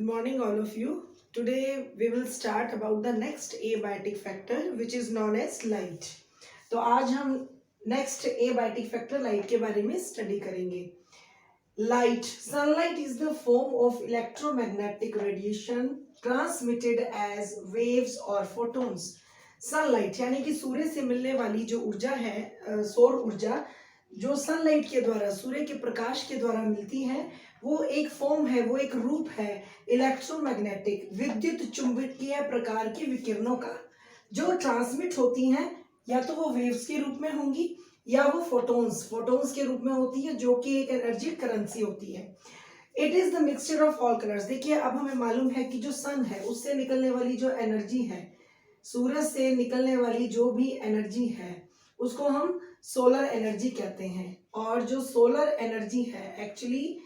morning, all of you. Today we will start about the next abiotic factor which is known as light. तो आज हम next abiotic factor light के बारे में study करेंगे. Light, sunlight is the form of electromagnetic radiation transmitted as waves or photons. Sunlight यानी कि सूर्य से मिलने वाली जो ऊर्जा है, सौर ऊर्जा जो सनलाइट के द्वारा, सूर्य के प्रकाश के द्वारा मिलती है, वो एक फॉर्म है, वो एक रूप है इलेक्ट्रोमैग्नेटिक विद्युत चुंबकीय प्रकार की विकिरणों का, जो ट्रांसमिट होती हैं या तो वो वेव्स के रूप में होंगी या वो फोटोन्स के रूप में होती है, जो कि एक एनर्जी करेंसी होती है. It is the mixture of all colours. देखिए, अब हमें मालूम है कि जो सन है उससे निकलने वाली जो एनर्जी है, सूरज से निकलने वाली जो भी एनर्जी है उसको हम सोलर एनर्जी कहते हैं. और जो सोलर एनर्जी है एक्चुअली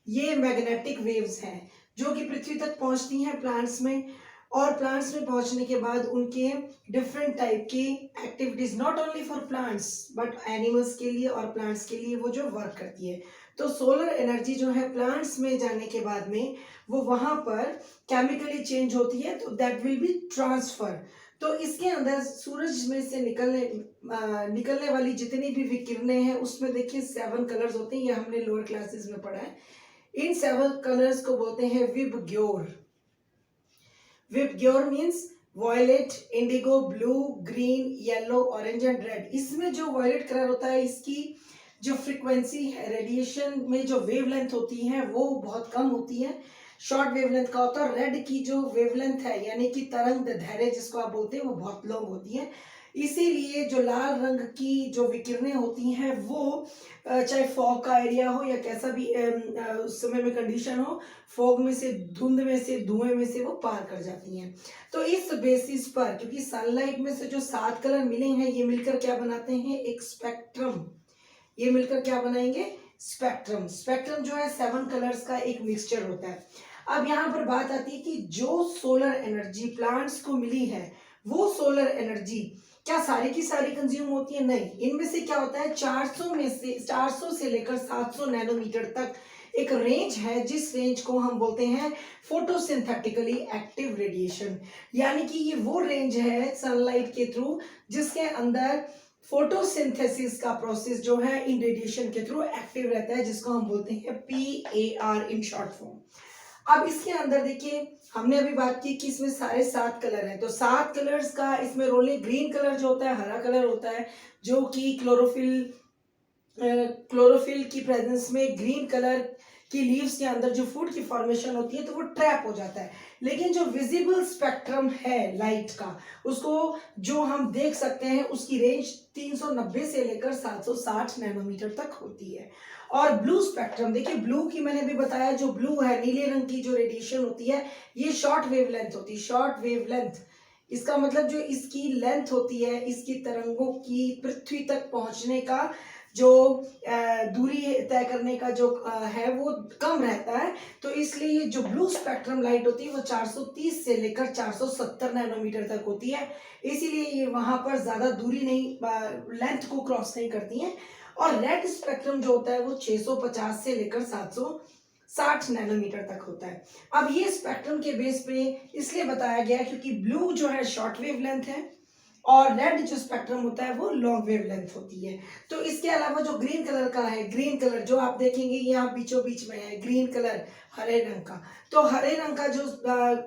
ये मैग्नेटिक वेव्स हैं जो कि पृथ्वी तक पहुंचती हैं प्लांट्स में, और प्लांट्स में पहुंचने के बाद उनके डिफरेंट टाइप की activities, not only for plants but animals के लिए और प्लांट्स के लिए वो जो वर्क करती है. तो सोलर एनर्जी जो है प्लांट्स में जाने के बाद में वो वहां पर केमिकली चेंज होती है, तो दैट विल बी ट्रांसफर. तो इसके अंदर सूरज में से निकलने वाली जितनी भी विकिरणें हैं उसमें देखिए 7 कलर्स होते हैं, ये हमने लोअर क्लासेस में पढ़ा है. इन 7 कलर्स को बोलते हैं VIBGYOR. VIBGYOR means violet, indigo, blue, green, yellow, orange and red. इसमें जो वॉयलेट कलर होता है इसकी जो फ्रीक्वेंसी है, रेडिएशन में जो वेवलेंथ होती है वो बहुत कम होती है, शॉर्ट वेवलेंथ का होता है. रेड की जो वेवलेंथ है यानी कि तरंग दैर्ध्य जिसको आप बोलते हैं वो बहुत लॉन्ग होती है. इसीलिए जो लाल रंग की जो विकिरणें होती हैं वो चाहे फॉग का एरिया हो या कैसा भी उस समय में कंडीशन हो, फॉग में से, धुंध में से, धुएं में से वो पार कर जाती हैं. तो इस बेसिस पर, क्योंकि सनलाइट में से जो 7 कलर मिले हैं ये मिलकर क्या बनाते हैं, एक स्पेक्ट्रम. ये मिलकर क्या बनाएंगे, स्पेक्ट्रम. स्पेक्ट्रम जो है 7 कलर्स का एक मिक्सचर होता है. अब यहाँ पर बात आती है कि जो सोलर एनर्जी प्लांट्स को मिली है वो सोलर एनर्जी क्या सारी की सारी कंज्यूम होती है? नहीं. इनमें से क्या होता है, 400 से लेकर 700 नैनोमीटर तक एक रेंज है, जिस रेंज को हम बोलते हैं फोटोसिंथेटिकली एक्टिव रेडिएशन. यानी कि ये वो रेंज है सनलाइट के थ्रू जिसके अंदर फोटोसिंथेसिस का प्रोसेस जो है इन रेडिएशन के थ्रू एक्टिव रहता है, जिसको हम बोलते हैं PAR इन शॉर्ट फॉर्म. अब इसके अंदर देखिए, हमने अभी बात की कि इसमें सारे 7 कलर हैं, तो 7 कलर्स का इसमें रोल है. ग्रीन कलर जो होता है, हरा कलर होता है, जो कि क्लोरोफिल की प्रेजेंस में ग्रीन कलर की लीव्स के अंदर जो फूड की फॉर्मेशन होती है तो वो ट्रैप हो जाता है. लेकिन जो विजिबल स्पेक्ट्रम है लाइट का, उसको जो हम देख सकते हैं उसकी रेंज 390 से लेकर 760 नैनोमीटर तक होती है. और ब्लू स्पेक्ट्रम देखिए, ब्लू की मैंने भी बताया, जो ब्लू है नीले रंग की जो रेडिएशन होती है ये शॉर्ट वेवलेंथ होती है. शॉर्ट वेवलेंथ इसका मतलब जो इसकी लेंथ होती है, इसकी तरंगों की पृथ्वी तक पहुंचने का जो दूरी तय करने का जो है वो कम रहता है. तो इसलिए जो ब्लू स्पेक्ट्रम लाइट होती है वो 430 से लेकर 470 नैनोमीटर तक होती है. इसीलिए ये वहां पर ज्यादा दूरी नहीं, लेंथ को क्रॉस नहीं करती हैं. और रेड स्पेक्ट्रम जो होता है वो 650 से लेकर 760 नैनोमीटर तक होता है. अब ये स्पेक्ट्रम के बेस पे इसलिए बताया गया क्योंकि ब्लू जो है शॉर्ट वेव लेंथ है और रेड जो स्पेक्ट्रम होता है वो लॉन्ग वेव लेंथ होती है. तो इसके अलावा जो ग्रीन कलर का है, ग्रीन कलर जो आप देखेंगे यहाँ बीचों बीच में है ग्रीन कलर हरे रंग का, तो हरे रंग का जो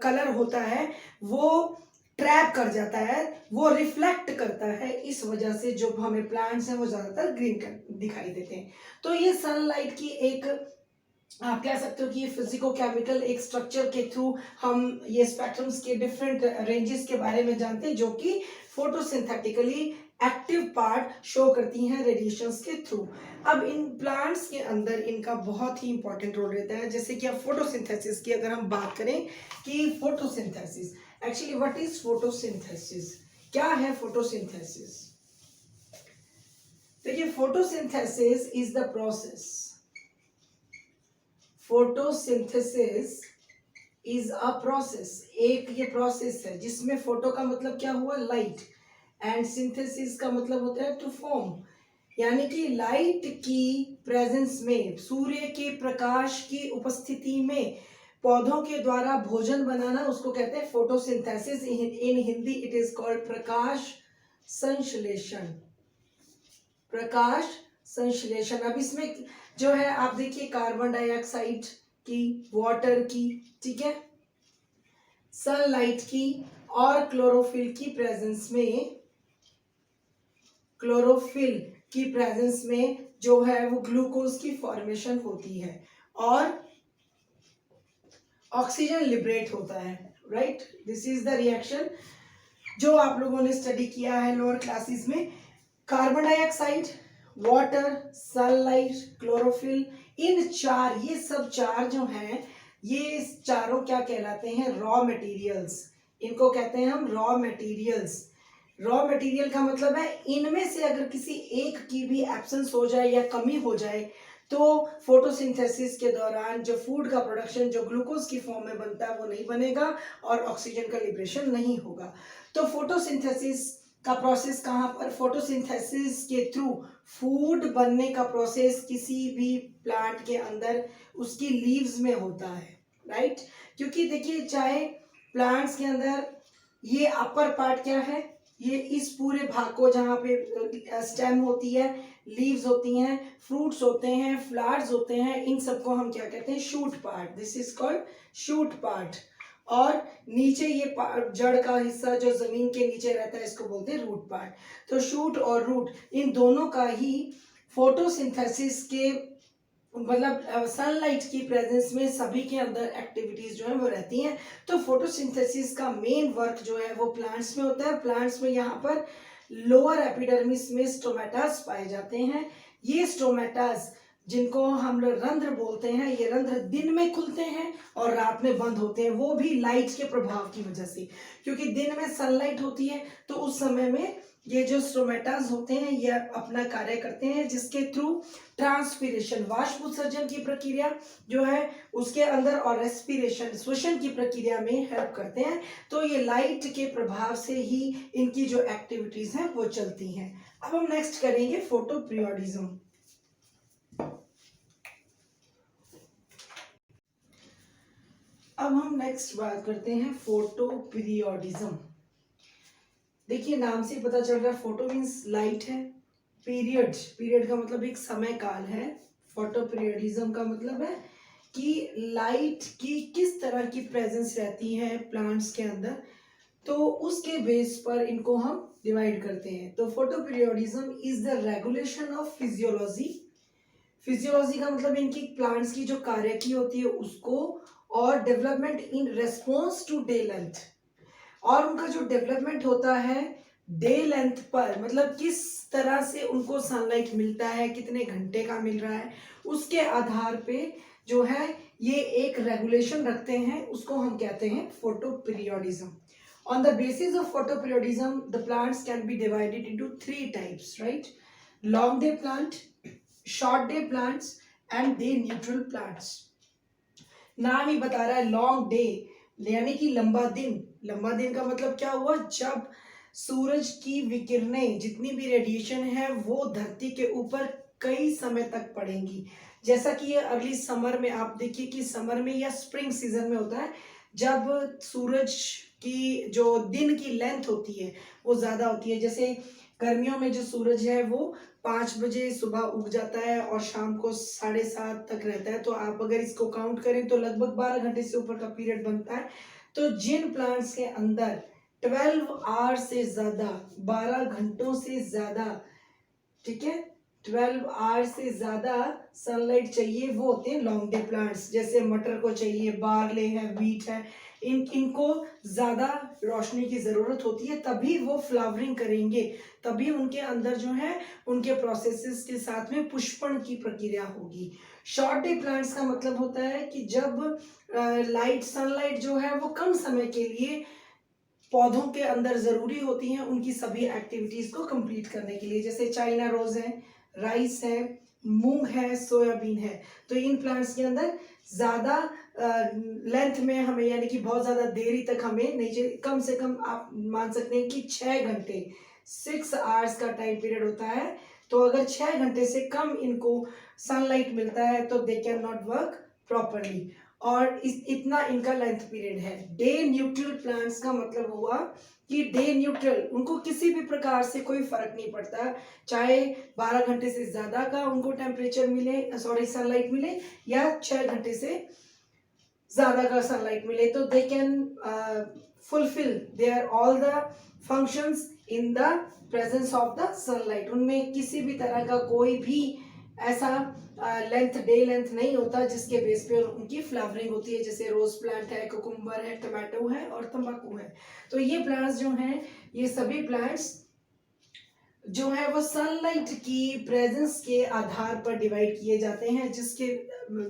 कलर होता है वो ट्रैप कर जाता है, वो रिफ्लेक्ट करता है. इस वजह से जो हमें प्लांट्स हैं वो ज्यादातर ग्रीन दिखाई देते हैं. तो ये सनलाइट की एक, आप कह सकते हो कि ये फिजिको केमिकल एक स्ट्रक्चर के थ्रू हम ये स्पेक्ट्रम्स के डिफरेंट रेंजेस के बारे में जानते हैं, जो कि फोटोसिंथेटिकली एक्टिव पार्ट शो करती हैं रेडिएशंस के थ्रू. अब इन प्लांट्स के अंदर इनका बहुत ही इंपॉर्टेंट रोल रहता है. जैसे कि अब फोटोसिंथेसिस की अगर हम बात करें कि photosynthesis actually what is photosynthesis, क्या है फोटोसिंथेसिस? देखिए, photosynthesis is the process, photosynthesis is a process, एक ये प्रोसेस है जिसमें फोटो का मतलब क्या हुआ, लाइट, एंड सिंथेसिस का मतलब होता है टू फॉर्म. यानी कि लाइट की प्रेजेंस में, सूर्य के प्रकाश की उपस्थिति में पौधों के द्वारा भोजन बनाना उसको कहते हैं photosynthesis. In Hindi it is called प्रकाश संश्लेषण। प्रकाश संश्लेषण। अब इसमें जो है आप देखिए कार्बन डाइऑक्साइड की, वाटर की, ठीक है, सनलाइट की और क्लोरोफिल की प्रेजेंस में, क्लोरोफिल की प्रेजेंस में जो है वो ग्लूकोज की फॉर्मेशन होती है और ऑक्सीजन लिबरेट होता है, right. This is the reaction जो आप लोगों ने स्टडी किया है लोअर क्लासेस में। Carbon dioxide, water, sunlight, chlorophyll, इन चार, ये सब चार जो हैं ये चारों क्या कहलाते हैं, रॉ मटेरियल्स। इनको कहते हैं हम रॉ मटेरियल्स। रॉ मटेरियल का मतलब है इनमें से अगर किसी एक की भी एब्सेंस हो जाए या कमी हो जाए तो फोटोसिंथेसिस के दौरान जो फूड का प्रोडक्शन जो ग्लूकोज की फॉर्म में बनता है वो नहीं बनेगा और ऑक्सीजन का लिबरेशन नहीं होगा। तो फोटोसिंथेसिस का प्रोसेस कहाँ पर, फोटोसिंथेसिस के थ्रू फूड बनने का प्रोसेस किसी भी प्लांट के अंदर उसकी लीव्स में होता है, राइट। क्योंकि देखिए चाहे प्लांट्स के अंदर ये अपर पार्ट क्या है, ये इस पूरे भाग को जहाँ पे स्टेम होती है, लीव्स होती हैं, फ्रूट्स होते हैं, फ्लावर्स होते हैं, इन सबको हम क्या कहते हैं, shoot part. This is called shoot part. और नीचे ये जड़ का हिस्सा जो जमीन के नीचे रहता है इसको बोलते हैं रूट पार्ट। तो शूट और रूट इन दोनों का ही फोटोसिंथेसिस के मतलब सनलाइट की प्रेजेंस में सभी के अंदर एक्टिविटीज जो है वो रहती हैं। तो फोटोसिंथेसिस का मेन वर्क जो है वो प्लांट्स में होता है। प्लांट्स में यहाँ पर लोअर एपिडर्मिस में स्टोमेटास पाए जाते हैं। ये स्टोमेटास जिनको हम लोग रंध्र बोलते हैं, ये रंध्र दिन में खुलते हैं और रात में बंद होते हैं, वो भी लाइट के प्रभाव की वजह से। क्योंकि दिन में सनलाइट होती है तो उस समय में ये जो स्टोमेटास होते हैं ये अपना कार्य करते हैं, जिसके थ्रू ट्रांसपीरेशन, वाष्प उत्सर्जन की प्रक्रिया जो है उसके अंदर और रेस्पिरेशन, श्वसन की प्रक्रिया में हेल्प करते हैं। तो ये लाइट के प्रभाव से ही इनकी जो एक्टिविटीज हैं वो चलती हैं। अब हम नेक्स्ट करेंगे फोटो पीरियोडिज्म। अब हम नेक्स्ट बात करते हैं फोटो पीरियोडिज्म। देखिए नाम से पता चल रहा है, फोटो मीन्स लाइट है, पीरियड, पीरियड का मतलब एक समय काल है। फोटो पीरियडिज्म का मतलब है कि लाइट की किस तरह की प्रेजेंस रहती है प्लांट्स के अंदर, तो उसके बेस पर इनको हम डिवाइड करते हैं। तो photo periodism is the regulation of physiology. Physiology का मतलब इनकी प्लांट्स की जो कार्य की होती है उसको, और development in response to day length, और उनका जो डेवलपमेंट होता है डे लेंथ पर, मतलब किस तरह से उनको सनलाइट मिलता है, कितने घंटे का मिल रहा है, उसके आधार पे जो है ये एक रेगुलेशन रखते हैं, उसको हम कहते हैं photo periodism. On the basis of photo periodism the plants can be divided into 3 types, right. Long day plant, short day plants and day neutral plants. नाम ही बता रहा है लॉन्ग डे यानी कि लंबा दिन। लंबा दिन का मतलब क्या हुआ, जब सूरज की विकिरणें जितनी भी रेडिएशन है वो धरती के ऊपर कई समय तक पड़ेंगी। जैसा कि ये अर्ली समर में आप देखिए कि समर में या स्प्रिंग सीजन में होता है, जब सूरज की जो दिन की लेंथ होती है वो ज़्यादा होती है। जैसे गर्मियों में जो सूरज है वो 5 बजे सुबह उग जाता है और शाम को 7:30 तक रहता है, तो आप अगर इसको काउंट करें तो लगभग 12 घंटे से ऊपर का पीरियड बनता है। तो जिन प्लांट्स के अंदर 12 आवर से ज़्यादा, 12 घंटों से ज़्यादा, ठीक है, 12 आवर से ज़्यादा सनलाइट चाहिए वो होते हैं लॉन्ग डे प्लांट्स। जैसे मटर को चाहिए, बार्ले है, व्हीट है, इनको ज़्यादा रोशनी की ज़रूरत होती है, तभी वो फ्लावरिंग करेंगे, तभी उनके अंदर जो है उनके प्रोसेसेस के साथ में पुष्पन की प्रक्रिया होगी। शॉर्ट डे प्लांट्स का मतलब होता है कि जब लाइट, सनलाइट जो है वो कम समय के लिए पौधों के अंदर ज़रूरी होती हैं उनकी सभी एक्टिविटीज़ को कंप्लीट करने के लिए। जैसे चाइना रोज़ है, राइस है, मूंग है, सोयाबीन है। तो इन प्लांट्स के अंदर ज़्यादा लेंथ में हमें यानी कि बहुत ज़्यादा देरी तक हमें नहीं चाहिए, कम से कम आप मान सकते हैं कि 6 घंटे, 6 आवर्स का टाइम पीरियड होता है। तो अगर 6 घंटे से कम इनको सनलाइट मिलता है तो they can not work properly. और इतना इनका लेंथ पीरियड है। डे न्यूट्रल प्लांट्स का मतलब हुआ कि डे न्यूट्रल, उनको किसी भी प्रकार से कोई फर्क नहीं पड़ता, चाहे 12 घंटे से ज्यादा का उनको टेम्परेचर मिले, सॉरी सनलाइट मिले, या 6 घंटे से ज्यादा का सनलाइट मिले, तो they can fulfil there all the functions in the presence of the sunlight. उनमें किसी भी तरह का कोई भी ऐसा लेंथ, डे लेंथ नहीं होता जिसके बेस पे उनकी फ्लावरिंग होती है, जैसे रोज प्लांट है, कुकुम्बर है, टमाटो है और तंबाकू है। तो ये प्लांट्स जो हैं, ये सभी प्लांट्स जो है वो सनलाइट की प्रेजेंस के आधार पर डिवाइड किए जाते हैं, जिसके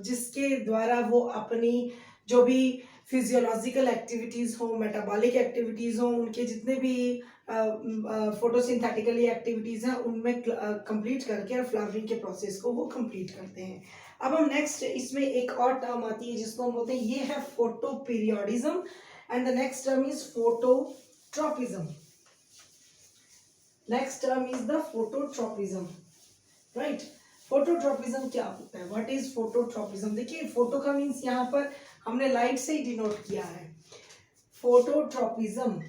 जिसके द्वारा वो अपनी जो भी फिजियोलॉजिकल एक्टिविटीज हो, मेटाबॉलिक एक्टिविटीज हो, उनके जितने भी फोटोसिंथेटिकली एक्टिविटीज हैं उनमें कंप्लीट करके और फ्लावरिंग के प्रोसेस को वो कंप्लीट करते हैं। अब हम नेक्स्ट इसमें एक और टर्म आती है जिसको हम बोलते हैं, ये है photo periodism, and the next term is phototropism. Next term is the phototropism, right. Phototropism क्या होता है, व्हाट इज फोटोट्रॉपिज्म? देखिए फोटो का मीन्स यहाँ पर हमने लाइट से ही डिनोट किया है। फोटोट्रॉपिज्म,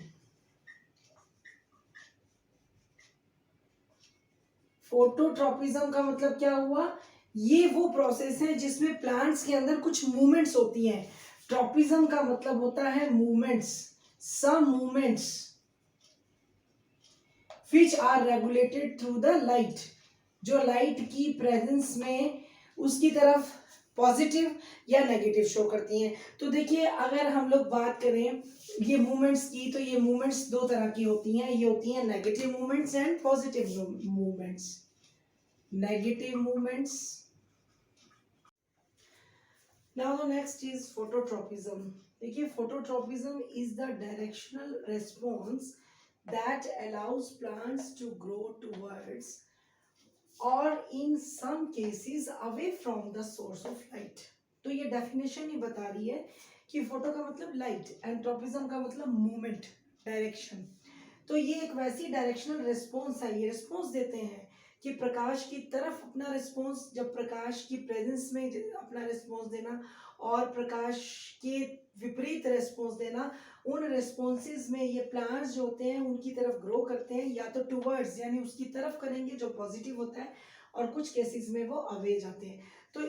फोटोट्रॉपिज्म का मतलब क्या हुआ, ये वो प्रोसेस है जिसमें प्लांट्स के अंदर कुछ मूवमेंट्स होती हैं। ट्रॉपिज्म का मतलब होता है movements, some movements which are regulated through the light, जो लाइट की प्रेजेंस में उसकी तरफ पॉजिटिव या नेगेटिव शो करती हैं। तो देखिए अगर हम लोग बात करें ये मूवमेंट्स की, तो ये मूवमेंट्स दो तरह की होती हैं, ये होती हैं negative movements and positive movements. Negative movements. Now the next is phototropism. देखिए phototropism is the directional response that allows plants to grow towards or in some cases away from the source of light। तो ये definition ही बता रही है कि photo का मतलब light and tropism का मतलब मूवमेंट, डायरेक्शन। तो ये एक वैसी डायरेक्शनल रिस्पॉन्स है, ये रिस्पॉन्स देते हैं कि प्रकाश की तरफ अपना रिस्पॉन्स, जब प्रकाश की प्रेजेंस में अपना रिस्पॉन्स देना और प्रकाश के विपरीत रिस्पॉन्स देना, उन रिस्पॉन्सेज में ये प्लांट्स जो होते हैं उनकी तरफ ग्रो करते हैं, या तो टुवर्ड्स यानी उसकी तरफ करेंगे जो पॉजिटिव होता है, और कुछ केसेस में वो अवे जाते हैं। तो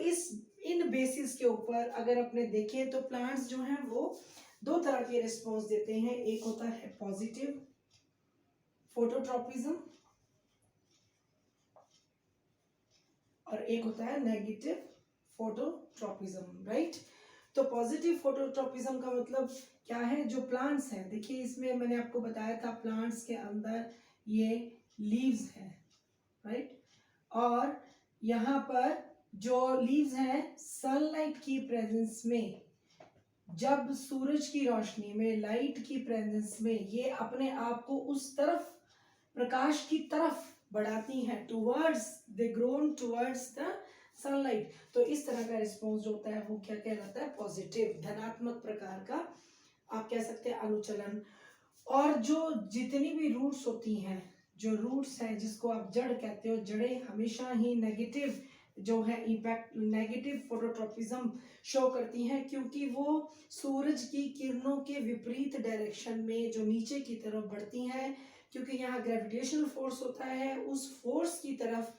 इन बेसिस के ऊपर अगर अपने देखें तो प्लांट्स जो हैं वो दो तरह के रिस्पॉन्स देते हैं, एक होता है पॉजिटिव फोटोट्रॉपिज्म और एक होता है नेगेटिव फोटोट्रॉपिज्म, राइट। तो पॉजिटिव फोटोट्रॉपिज्म का मतलब क्या है, जो प्लांट्स हैं, देखिए इसमें मैंने आपको बताया था प्लांट्स के अंदर ये लीव्स हैं, राइट, और यहाँ पर जो लीव्स हैं सनलाइट की प्रेजेंस में, जब सूरज की रोशनी में, लाइट की प्रेजेंस में ये अपने आप को उस तरफ, प्रकाश की तरफ बढ़ाती हैं, towards, they grown towards the sunlight. तो इस तरह का रिस्पॉन्स जो होता है वो क्या कहलाता है, पॉजिटिव, धनात्मक प्रकार का आप कह सकते हैं अनुचलन। और जो जितनी भी रूट्स होती हैं, जो रूट्स हैं जिसको आप जड़ कहते हो, जड़ें हमेशा ही नेगेटिव जो है इम्पैक्ट, नेगेटिव फोटोट्रॉपिज्म शो करती हैं, क्योंकि वो सूरज की किरणों के विपरीत डायरेक्शन में जो नीचे की तरफ बढ़ती हैं, क्योंकि यहाँ ग्रेविटेशनल फोर्स होता है, उस फोर्स की तरफ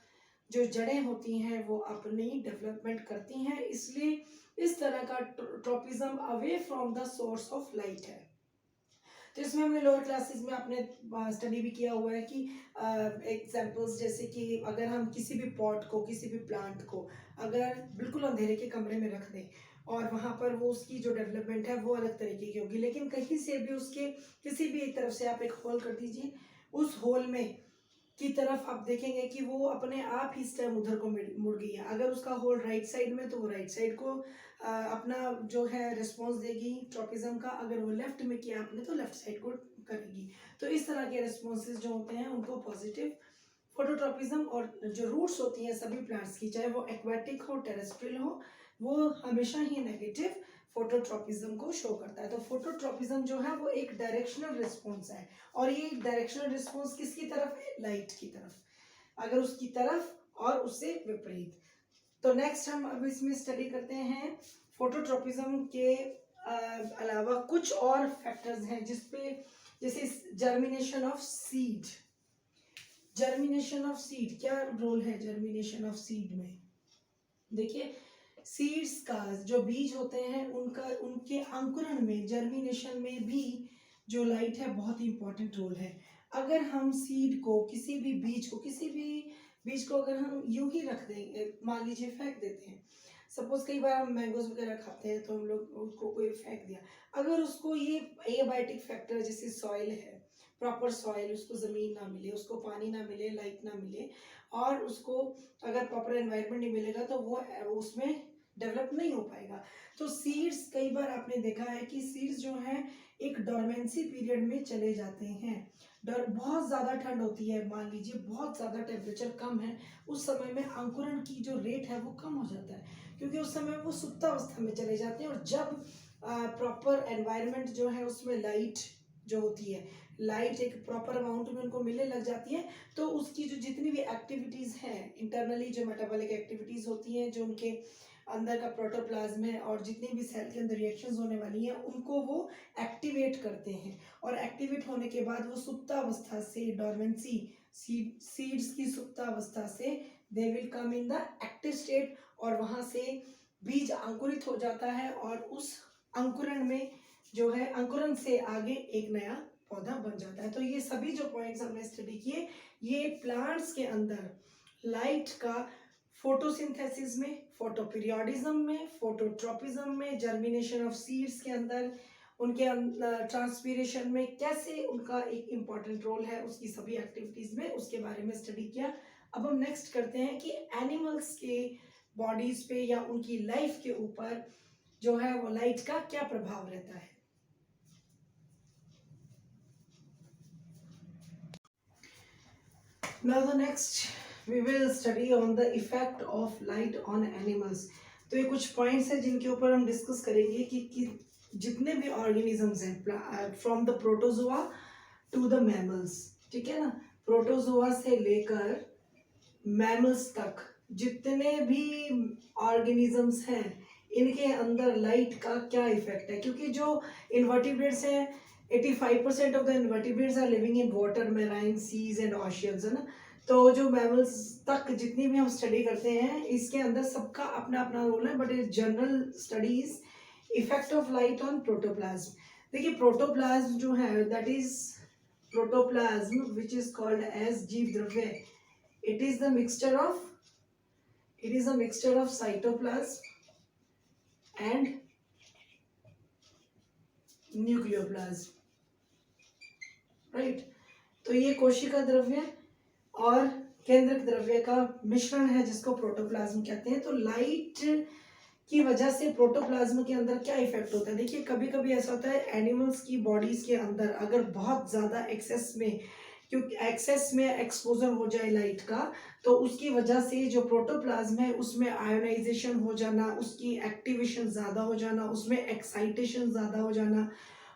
जो जड़ें होती हैं वो अपनी डेवलपमेंट करती हैं, इसलिए इस तरह का tropism away from the source of light है। तो इसमें हमने लोअर क्लासेस में आपने स्टडी भी किया हुआ है कि एग्जांपल्स जैसे कि अगर हम किसी भी पॉट को, किसी भी प्लांट को अगर बिल्कुल अंधेरे के कमरे में रख दें और वहाँ पर वो उसकी जो डेवलपमेंट है वो अलग तरीके की होगी, लेकिन कहीं से भी उसके किसी भी एक तरफ से आप एक होल कर दीजिए, उस होल में की तरफ आप देखेंगे कि वो अपने आप ही स्टेम उधर को मुड़ गई है। अगर उसका होल राइट साइड में तो वो राइट साइड को अपना जो है रिस्पॉन्स देगी ट्रॉपिज्म का, अगर वो लेफ्ट में किया आपने तो लेफ्ट साइड को करेगी। तो इस तरह के रिस्पॉन्सेज जो होते हैं उनको पॉजिटिव फोटोट्रॉपिज्म, और जो रूट्स होती हैं सभी प्लांट्स की, चाहे वो एक्वेटिक हो, टेरेस्ट्रियल हो, वो हमेशा ही नेगेटिव फोटोट्रॉपिज्म को शो करता है। तो फोटोट्रॉपिज्म जो है वो एक डायरेक्शनल रिस्पॉन्स है, और ये डायरेक्शनल रिस्पॉन्स किसकी तरफ है, लाइट की तरफ, अगर उसकी तरफ और उससे विपरीत। तो नेक्स्ट हम अब इसमें स्टडी करते हैं फोटोट्रोपिज्म के अलावा कुछ और फैक्टर्स हैं जिसपे, जैसे germination of seed. Germination of seed, क्या रोल है जर्मिनेशन ऑफ सीड में? देखिए, सीड्स का जो बीज होते हैं उनका, उनके अंकुरण में, जर्मिनेशन में भी जो लाइट है बहुत ही इंपॉर्टेंट रोल है। अगर हम सीड को, किसी भी बीज को अगर हम यूं ही रख देंगे, मान लीजिए फेंक देते हैं, सपोज कई बार हम मैंगोज वगैरह खाते हैं तो हम लोग उसको कोई फेंक दिया, अगर उसको ये एबायोटिक फैक्टर जैसे सॉइल है, प्रॉपर सॉइल, उसको ज़मीन ना मिले, उसको पानी ना मिले, लाइट ना मिले, और उसको अगर प्रॉपर एनवायरनमेंट नहीं मिलेगा तो वो उसमें डेवलप नहीं हो पाएगा। तो सीड्स, कई बार आपने देखा है कि सीड्स जो हैं एक डोरमेंसी पीरियड में चले जाते हैं। बहुत ज़्यादा ठंड होती है, मान लीजिए बहुत ज़्यादा टेम्परेचर कम है, उस समय में अंकुरण की जो रेट है वो कम हो जाता है, क्योंकि उस समय वो सुप्तावस्था में चले जाते हैं। और जब प्रॉपर एनवायरनमेंट जो है उसमें लाइट जो होती है, लाइट एक प्रॉपर अमाउंट में उनको मिलने लग जाती है, तो उसकी जो जितनी भी एक्टिविटीज़ हैं, इंटरनली जो मेटाबॉलिक एक्टिविटीज़ होती हैं, जो उनके अंदर का प्रोटोप्लाज्म है और जितनी भी सेल के अंदर रिएक्शंस होने वाली हैं, उनको वो एक्टिवेट करते हैं। और एक्टिवेट होने के बाद वो सुप्तावस्था से, डोरमेंसी, सीड्स की सुप्तावस्था से they will come in the active state, और वहाँ से बीज अंकुरित हो जाता है, और उस अंकुरण में जो है, अंकुरण से आगे एक नया पौधा बन जाता है। तो ये सभी जो पॉइंट्स हमने स्टडी किए, ये प्लांट्स के अंदर लाइट का फोटोसिंथेसिस में, फोटोपीरियोडिज्म में, फोटोट्रोपिज्म में, जर्मिनेशन ऑफ सीड्स के अंदर, उनके ट्रांसपीरेशन में कैसे उनका एक इम्पॉर्टेंट रोल है, उसकी सभी एक्टिविटीज में, उसके बारे में स्टडी किया। अब हम नेक्स्ट करते हैं कि एनिमल्स के बॉडीज पे या उनकी लाइफ के ऊपर जो है वो लाइट का क्या प्रभाव रहता है। Now the next we will study on the effect of light on animals. तो ये कुछ पॉइंट्स हैं जिनके ऊपर हम डिस्कस करेंगे कि जितने भी ऑर्गेनिजम्स हैं, from the protozoa to the mammals, ठीक है ना, प्रोटोजोआ से लेकर मैमल्स तक जितने भी ऑर्गेनिजम्स हैं, इनके अंदर लाइट का क्या इफेक्ट है। क्योंकि जो इन्वर्टिब्रेट्स हैं, 85% of the invertebrates are living in water, marine, seas and oceans, है ना। तो जो मैमल्स तक जितनी भी हम स्टडी करते हैं, इसके अंदर सबका अपना अपना रोल है, but is general studies effect of light on protoplasm. देखिए, प्रोटोप्लाज्म जो है, that is protoplasm which is called as जीव द्रव्य। It is a mixture of cytoplasm and nucleoplasm, right? तो ये कोशिका द्रव्य और केंद्रक द्रव्य का मिश्रण है जिसको प्रोटोप्लाज्म कहते हैं। तो लाइट की वजह से प्रोटोप्लाज्म के अंदर क्या इफेक्ट होता है? देखिए, कभी कभी ऐसा होता है एनिमल्स की बॉडीज के अंदर अगर बहुत ज़्यादा एक्सेस में, क्योंकि एक्सेस में एक्सपोजर हो जाए लाइट का, तो उसकी वजह से जो प्रोटोप्लाज्म है उसमें आयोनाइजेशन हो जाना, उसकी एक्टिवेशन ज़्यादा हो जाना, उसमें एक्साइटेशन ज़्यादा हो जाना,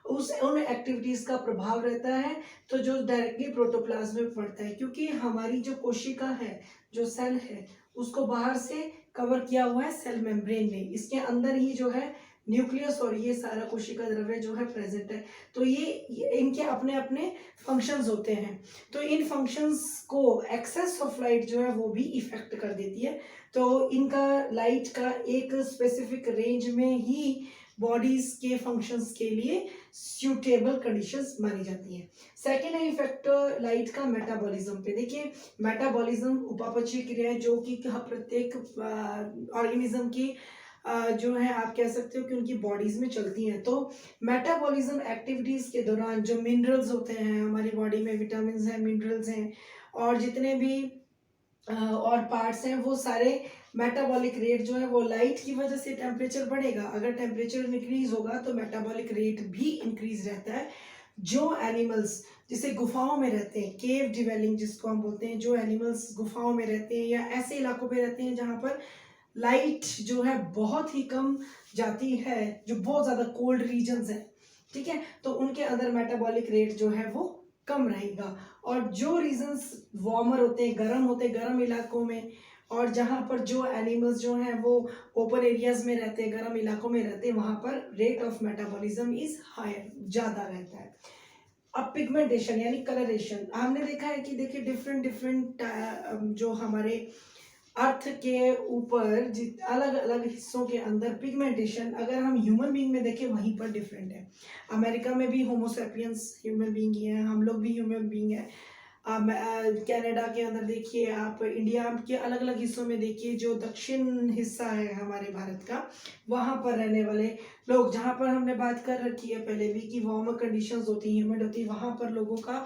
उन एक्टिविटीज़ का प्रभाव रहता है। तो जो डायरेक्टली प्रोटोप्लाज्म में पड़ता है, क्योंकि हमारी जो कोशिका है, जो सेल है, उसको बाहर से कवर किया हुआ है सेल मेम्ब्रेन ने, इसके अंदर ही जो है न्यूक्लियस और ये सारा कोशिका द्रव्य जो है प्रेजेंट है। तो ये इनके अपने अपने फंक्शंस होते हैं। तो इन फंक्शंस को एक्सेस ऑफ लाइट जो है वो भी इफेक्ट कर देती है। तो इनका लाइट का एक स्पेसिफिक रेंज में ही बॉडीज के फंक्शंस के लिए सूटेबल कंडीशंस मानी जाती हैं। सेकेंड है इफेक्ट लाइट का मेटाबॉलिज्म पे। देखिए, मेटाबॉलिज्म उपापचय क्रिया जो कि प्रत्येक ऑर्गेनिज्म की जो है, आप कह सकते हो कि उनकी बॉडीज में चलती हैं। तो मेटाबॉलिज्म एक्टिविटीज के दौरान जो मिनरल्स होते हैं हमारी बॉडी में, विटामिन हैं, मिनरल्स हैं, और जितने भी और पार्ट्स हैं, वो सारे मेटाबॉलिक रेट जो है वो लाइट की वजह से टेम्परेचर बढ़ेगा। अगर टेम्परेचर इंक्रीज होगा तो मेटाबॉलिक रेट भी इंक्रीज रहता है। जो एनिमल्स जिसे गुफाओं में रहते हैं, केव डिवेलिंग जिसको हम बोलते हैं, जो एनिमल्स गुफाओं में रहते हैं या ऐसे इलाकों पे रहते हैं जहाँ पर लाइट जो है बहुत ही कम जाती है, जो बहुत ज़्यादा कोल्ड रीजन्स हैं, ठीक है, तो उनके अंदर मेटाबॉलिक रेट जो है वो कम रहेगा। और जो रीजन्स वार्मर होते हैं, गर्म होते हैं, गर्म इलाकों में, और जहाँ पर जो एनिमल्स जो हैं वो ओपन एरियाज में रहते हैं, गर्म इलाकों में रहते हैं, वहाँ पर rate of metabolism is higher, ज़्यादा रहता है। अब पिगमेंटेशन यानी कलरेशन हमने देखा है कि देखिए डिफरेंट डिफरेंट जो हमारे अर्थ के ऊपर जित अलग अलग हिस्सों के अंदर पिगमेंटेशन अगर हम ह्यूमन बीइंग में देखें वहीं पर डिफरेंट है। अमेरिका में भी होमोसेपियंस ह्यूमन बीइंग ही हैं, हम लोग भी ह्यूमन बीइंग हैं। कनाडा के अंदर देखिए आप, इंडिया के अलग अलग हिस्सों में देखिए, जो दक्षिण हिस्सा है हमारे भारत का, वहाँ पर रहने वाले लोग, जहाँ पर हमने बात कर रखी है पहले भी कि वार्मर कंडीशंस होती हैं, ह्यूमिड होती है, वहाँ पर लोगों का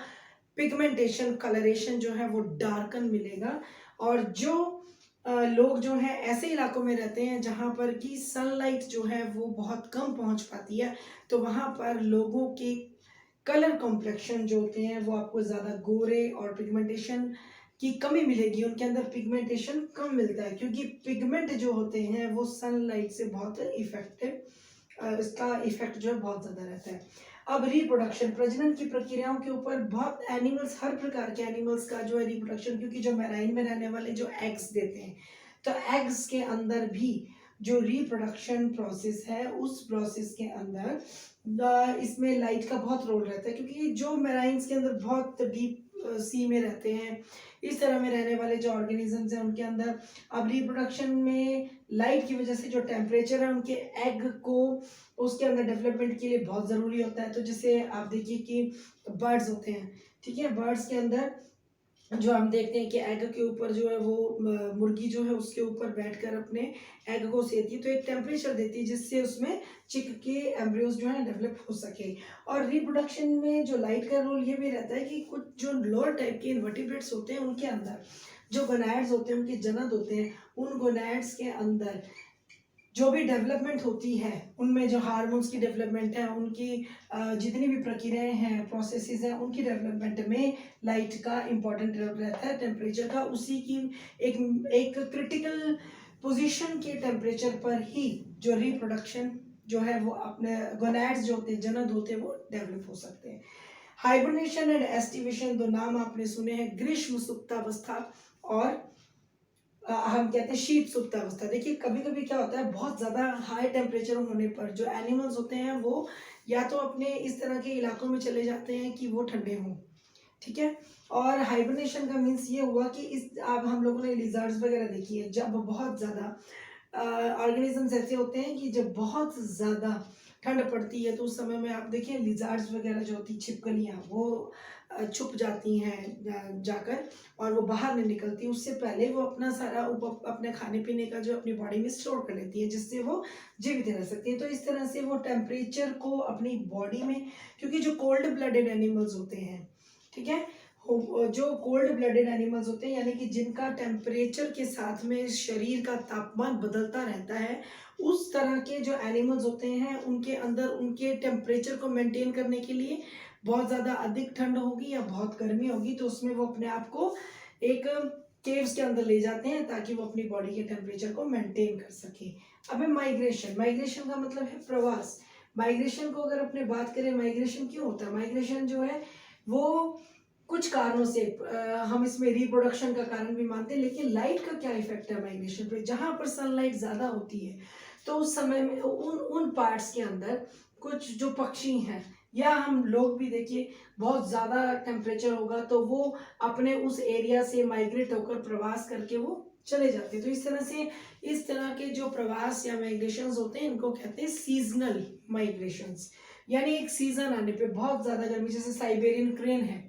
पिगमेंटेशन कलरेशन जो है वो डार्कन मिलेगा। और जो लोग जो हैं ऐसे इलाकों में रहते हैं जहाँ पर कि सनलाइट जो है वो बहुत कम पहुँच पाती है, तो वहाँ पर लोगों के कलर कॉम्प्लेक्शन जो होते हैं वो आपको ज़्यादा गोरे और पिगमेंटेशन की कमी मिलेगी, उनके अंदर पिगमेंटेशन कम मिलता है, क्योंकि पिगमेंट जो होते हैं वो सनलाइट से बहुत इफेक्टिव, इसका इफेक्ट जो है बहुत ज़्यादा रहता है। अब रिप्रोडक्शन, प्रजनन की प्रक्रियाओं के ऊपर बहुत एनिमल्स, हर प्रकार के एनिमल्स का जो है रिप्रोडक्शन, क्योंकि जो मैराइन में रहने वाले जो एग्स देते हैं, तो एग्स के अंदर भी जो रिप्रोडक्शन प्रोसेस है उस प्रोसेस के अंदर इसमें लाइट का बहुत रोल रहता है, क्योंकि जो मैराइन्स के अंदर बहुत डीप सी में रहते हैं, इस तरह में रहने वाले जो ऑर्गेनिजम्स हैं उनके अंदर अब रिप्रोडक्शन में लाइट की वजह से जो टेम्परेचर है उनके एग को उसके अंदर डेवलपमेंट के लिए बहुत ज़रूरी होता है। तो जैसे आप देखिए कि बर्ड्स होते हैं, ठीक है, बर्ड्स के अंदर जो हम देखते हैं कि एग के ऊपर जो है वो मुर्गी जो है उसके ऊपर बैठकर अपने एग को सेती है, तो एक टेम्परेचर देती है जिससे उसमें चिक के एम्ब्रियोज जो है डेवलप हो सके। और रिप्रोडक्शन में जो लाइट का रोल ये भी रहता है कि कुछ जो लोअर टाइप के इन्वर्टिब्रेट्स होते हैं उनके अंदर जो गोनैड्स होते हैं, उनके जनन होते हैं, उन गोनैड्स के अंदर जो भी डेवलपमेंट होती है उनमें जो हार्मोन्स की डेवलपमेंट है, उनकी जितनी भी प्रक्रियाएं हैं, प्रोसेसेस हैं, उनकी डेवलपमेंट में लाइट का इम्पोर्टेंट रोल रहता है, टेम्परेचर का। उसी की एक एक क्रिटिकल पोजीशन के टेम्परेचर पर ही जो रिप्रोडक्शन जो है वो अपने गोनैड्स जो होते हैं, जनन होते हैं, वो डेवलप हो सकते हैं। हाइबरनेशन एंड एस्टिवेशन, दो नाम आपने सुने हैं, ग्रीष्म सुप्तावस्था और हम कहते हैं शीत सुप्तावस्था। देखिए कभी कभी क्या होता है, बहुत ज़्यादा हाई टेम्परेचर होने पर जो एनिमल्स होते हैं वो या तो अपने इस तरह के इलाकों में चले जाते हैं कि वो ठंडे हों, ठीक है। और हाइबरनेशन का मीन्स ये हुआ कि इस, अब हम लोगों ने लिजर्ड्स वगैरह देखी है, जब बहुत ज़्यादा ऑर्गेनिजम्स ऐसे होते हैं कि जब बहुत ज़्यादा ठंड पड़ती है तो उस समय में आप देखिए लिजार्ड्स वगैरह जो होती, छिपकलियाँ, वो छुप जाती हैं जाकर, और वो बाहर नहीं निकलती, उससे पहले वो अपना सारा अपने खाने पीने का जो अपनी बॉडी में स्टोर कर लेती है, जिससे वो जीवित रह सकती है। तो इस तरह से वो टेम्परेचर को अपनी बॉडी में, क्योंकि जो कोल्ड ब्लडेड एनिमल्स होते हैं, ठीक है, जो कोल्ड ब्लडेड एनिमल्स होते हैं यानी कि जिनका टेम्परेचर के साथ में शरीर का तापमान बदलता रहता है, उस तरह के जो एनिमल्स होते हैं उनके अंदर उनके टेम्परेचर को मेंटेन करने के लिए बहुत ज़्यादा अधिक ठंड होगी या बहुत गर्मी होगी तो उसमें वो अपने आप को एक केव्स के अंदर ले जाते हैं ताकि वो अपनी बॉडी के टेम्परेचर को मेंटेन कर सके। अब है माइग्रेशन, माइग्रेशन का मतलब है प्रवास। माइग्रेशन को अगर अपने बात करें, माइग्रेशन क्यों होता है, माइग्रेशन जो है वो कुछ कारणों से हम इसमें रिप्रोडक्शन का कारण भी मानते हैं, लेकिन लाइट का क्या इफेक्ट है माइग्रेशन पे, जहाँ पर सनलाइट ज़्यादा होती है तो उस समय में उन उन पार्ट्स के अंदर कुछ जो पक्षी हैं या हम लोग भी देखिए, बहुत ज़्यादा टेम्परेचर होगा तो वो अपने उस एरिया से माइग्रेट होकर प्रवास करके वो चले जाते हैं। तो इस तरह से इस तरह के जो प्रवास या माइग्रेशंस होते हैं इनको कहते हैं सीजनल माइग्रेशंस, यानी एक सीजन आने पे बहुत ज़्यादा गर्मी, जैसे साइबेरियन क्रेन है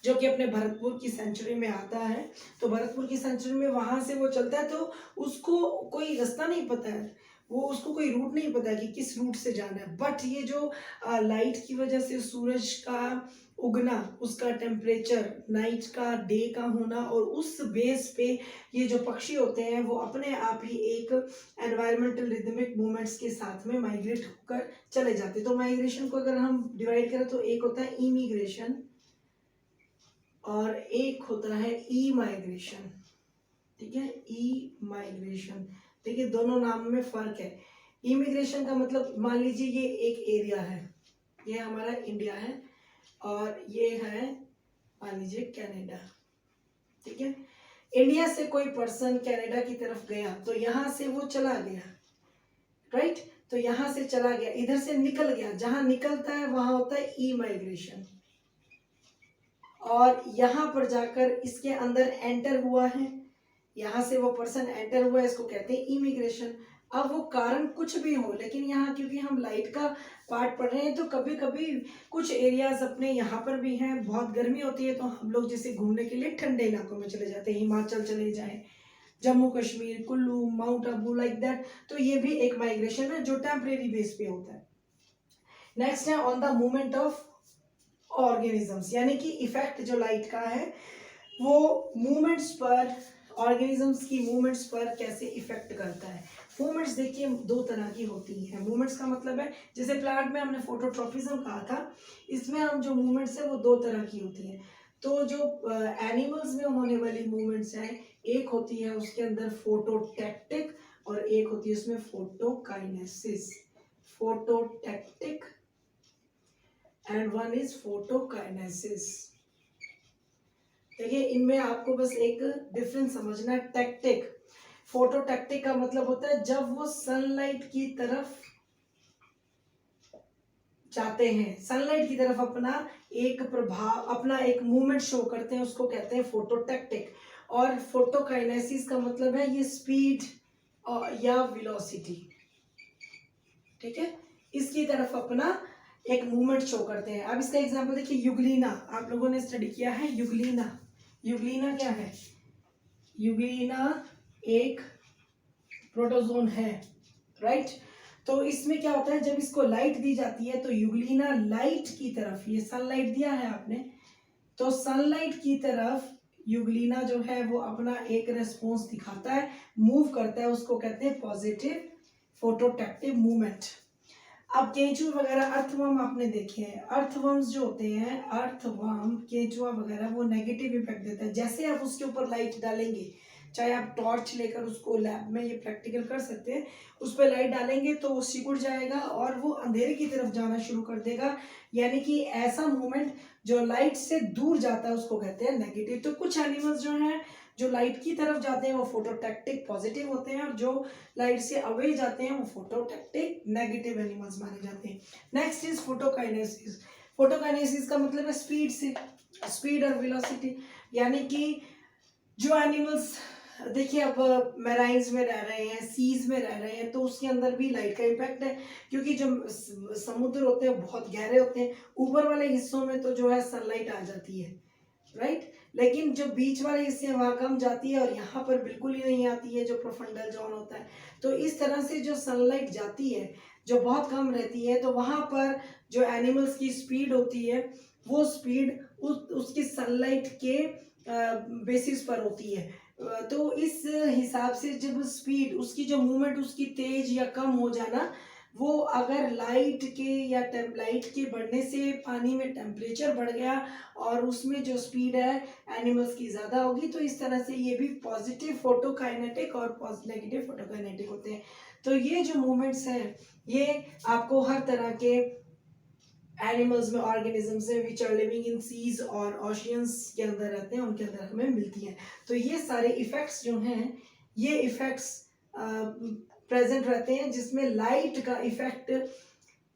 जो कि अपने भरतपुर की सेंचुरी में आता है, तो भरतपुर की सेंचुरी में वहाँ से वो चलता है तो उसको कोई रास्ता नहीं पता है, वो उसको कोई रूट नहीं पता है कि किस रूट से जाना है, बट ये जो लाइट की वजह से सूरज का उगना, उसका टेम्परेचर, नाइट का डे का होना, और उस बेस पे ये जो पक्षी होते हैं वो अपने आप ही एक एनवायरमेंटल रिदमिक मूवमेंट्स के साथ में माइग्रेट होकर चले जाते हैं। तो माइग्रेशन को अगर हम डिवाइड करें तो एक होता है इमिग्रेशन और एक होता है ई माइग्रेशन, ठीक है, ई माइग्रेशन। देखिए दोनों नाम में फर्क है। इमिग्रेशन का मतलब, मान लीजिए ये एक एरिया है, ये हमारा इंडिया है और ये है मान लीजिए कनाडा, ठीक है। इंडिया से कोई पर्सन कनाडा की तरफ गया तो यहाँ से वो चला गया, राइट, तो यहाँ से चला गया, इधर से निकल गया, जहां निकलता है वहां होता है ई माइग्रेशन, और यहाँ पर जाकर इसके अंदर एंटर हुआ है, यहाँ से वो पर्सन एंटर हुआ है, इसको कहते हैं इमिग्रेशन। अब वो कारण कुछ भी हो, लेकिन यहाँ क्योंकि हम लाइट का पार्ट पढ़ रहे हैं तो कभी कभी कुछ एरियाज अपने यहाँ पर भी हैं, बहुत गर्मी होती है तो हम लोग जैसे घूमने के लिए ठंडे इलाकों में चले जाते हैं, हिमाचल चले जाएं, Jammu Kashmir, Kullu, mount Abu, like that, तो ये भी एक माइग्रेशन है जो टेम्परेरी बेस पे होता है। नेक्स्ट है on the movement of organisms, यानी कि इफेक्ट जो लाइट का है वो मूवमेंट्स पर, ऑर्गेनिजम्स की मूवमेंट्स पर कैसे इफेक्ट करता है। मूवमेंट्स देखिए दो तरह की होती हैं। मूवमेंट्स का मतलब है जैसे प्लांट में हमने फोटोट्रॉपिज्म कहा था, इसमें हम जो मूवमेंट्स है वो दो तरह की होती हैं। तो जो एनिमल्स में होने वाली मूवमेंट्स हैं, एक होती है उसके अंदर फोटोटैक्टिक और एक होती है उसमें फोटोकाइनेसिस, फोटोटैक्टिक एंड वन इज फोटोकाइनेसिस। देखिए इनमें आपको बस एक डिफरेंस समझना है। टैक्टिक, फोटोटैक्टिक का मतलब होता है जब वो सनलाइट की तरफ जाते हैं, सनलाइट की तरफ अपना एक प्रभाव, अपना एक मूवमेंट शो करते हैं, उसको कहते हैं फोटोटैक्टिक। और फोटोकाइनेसिस का मतलब है ये स्पीड या वेलोसिटी, ठीक है, इसकी तरफ अपना एक मूवमेंट शो करते हैं। अब इसका एग्जांपल देखिए, युगलीना, आप लोगों ने स्टडी किया है युगलीना। युगलीना क्या है? युगलीना एक प्रोटोजोन है, राइट। तो इसमें क्या होता है, जब इसको लाइट दी जाती है तो युगलीना लाइट की तरफ, ये सनलाइट दिया है आपने, तो सनलाइट की तरफ युगलीना जो है वो अपना एक रेस्पॉन्स दिखाता है, मूव करता है, उसको कहते हैं पॉजिटिव फोटोटैक्टिव मूवमेंट। अब केंचुआ वगैरह, अर्थवर्म आपने देखे हैं, अर्थवर्म्स जो होते हैं, अर्थवर्म, केंचुआ वगैरह, वो नेगेटिव इफेक्ट देता है। जैसे आप उसके ऊपर लाइट डालेंगे, चाहे आप टॉर्च लेकर उसको लैब में, ये प्रैक्टिकल कर सकते हैं, उस पर लाइट डालेंगे तो वो सिकुड़ जाएगा और वो अंधेरे की तरफ जाना शुरू कर देगा, यानी कि ऐसा मूवमेंट जो लाइट से दूर जाता है उसको कहते हैं नेगेटिव। तो कुछ एनिमल्स जो हैं जो लाइट की तरफ जाते हैं वो फोटोटैक्टिक पॉजिटिव होते हैं, और जो लाइट से अवे जाते हैं वो फोटोटैक्टिक नेगेटिव एनिमल्स माने जाते हैं। Next is फोटोकाइनेसिस। फोटोकाइनेसिस का मतलब है स्पीड से, स्पीड और वेलोसिटी, यानी कि जो एनिमल्स, देखिए अब मैराइन्स में रह रहे हैं, सीज में रह रहे हैं, तो उसके अंदर भी लाइट का इम्पैक्ट है, क्योंकि जो समुद्र होते हैं बहुत गहरे होते हैं, ऊपर वाले हिस्सों में तो जो है सनलाइट आ जाती है, राइट, लेकिन जो बीच वाले हिस्से हैं वहाँ कम जाती है और यहाँ पर बिल्कुल ही नहीं आती है, जो प्रोफंडल जोन होता है। तो इस तरह से जो सनलाइट जाती है जो बहुत कम रहती है, तो वहाँ पर जो एनिमल्स की स्पीड होती है वो स्पीड उसकी सनलाइट के बेसिस पर होती है। तो इस हिसाब से जब स्पीड उसकी, जो मूवमेंट उसकी तेज या कम हो जाना, वो अगर लाइट के या लाइट के बढ़ने से पानी में टेम्परेचर बढ़ गया और उसमें जो स्पीड है एनिमल्स की ज़्यादा होगी, तो इस तरह से ये भी पॉजिटिव फोटोकाइनेटिक और नेगेटिव फोटोकाइनेटिक होते हैं। तो ये जो मूवमेंट्स हैं ये आपको हर तरह के एनिमल्स में, ऑर्गेनिजम्स हैं which are living in seas और ओशियंस के अंदर रहते हैं, उनके अंदर हमें मिलती हैं। तो ये सारे इफेक्ट्स जो हैं, ये इफेक्ट्स प्रेजेंट रहते हैं, जिसमें लाइट का इफेक्ट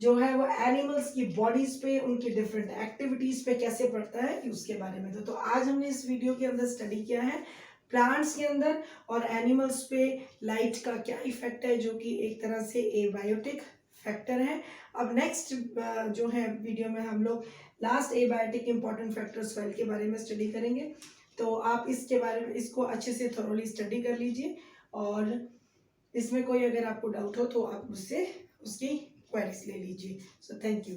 जो है वो एनिमल्स की बॉडीज पे, उनकी डिफरेंट एक्टिविटीज पे कैसे पड़ता है, उसके बारे में। तो आज हमने इस वीडियो के अंदर स्टडी किया है प्लांट्स के अंदर और एनिमल्स पे लाइट का क्या इफेक्ट है, जो कि एक तरह से एबायोटिक फैक्टर है। अब नेक्स्ट जो है वीडियो में हम लोग लास्ट एबायोटिक इंपॉर्टेंट फैक्टर्स 12 के बारे में स्टडी करेंगे। तो आप इसके बारे में, इसको अच्छे से थोरोली स्टडी कर लीजिए, और इसमें कोई अगर आपको डाउट हो तो आप मुझसे उसकी क्वेरीज ले लीजिए। So thank you.